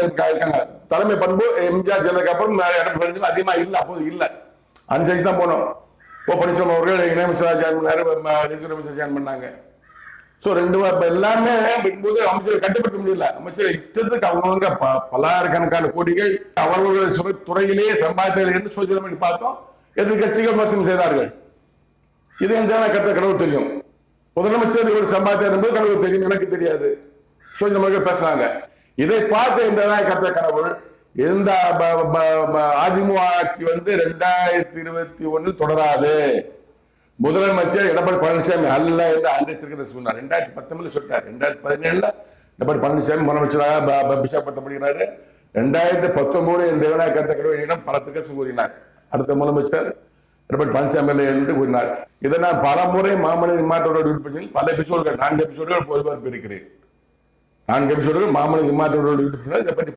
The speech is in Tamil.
இருக்காங்க. தலைமை பண்பு எம்ஜிஆர் ஜெயலலிதா அப்புறம் எடப்பாடி அதிகமா இல்லை, அப்போது இல்லை. அனுசரிச்சு தான் போனோம். பன்னீர்செல்வம் அவர்கள் இணையமைச்சராக ஜாயின் பண்ணாரு, நிதியமைச்சர் ஜாயின் பண்ணாங்க. ஸோ ரெண்டு எல்லாமே போது அமைச்சரை கட்டுப்படுத்த முடியல. அமைச்சர் இஷ்டத்துக்கு அவங்கவுங்க பல்லாயிரக்கணக்கான கோடிகள் அவர்கள் துறையிலேயே சம்பாதித்தார்கள் என்று சோசியல் மீடியா பார்த்தோம். எதிர்கட்சிகள் விமர்சனம் செய்தார்கள். இது எந்த கட்ட கடவுள் தெரியும். முதலமைச்சர் இவர் சம்பாதித்தார் என்பது கடவுள் தெரியும், எனக்கு தெரியாது. சோசியல் மீடியா பேசுறாங்க. இதை பார்த்த இந்த கட்ட கடவுள் இந்த அதிமுக ஆட்சி 2021 தொடராது. முதலமைச்சர் எடப்பாடி பழனிசாமி அல்ல என்று அன்றைக்கு சொன்னார். 2019 சொல்லிட்டார். 2017 எடப்பாடி பழனிசாமி முதலமைச்சராக அபிஷேகப்படுத்தப்படுகிறாரு. 2019 இந்த கருத்த கடவுளிடம் பல திகழ்ச்சி கூறினார். அடுத்த முதலமைச்சர் எடப்பாடி பழனிசாமி என்று கூறினார். இதை நான் பல முறை மாமனித மாற்றோடு பல எபிசோடுகள் 4 எபிசோடுகள் பொதுவாக இருக்கிறேன். 4 எபிசோடுகள் மாமனித மாற்றோடு இதை பற்றி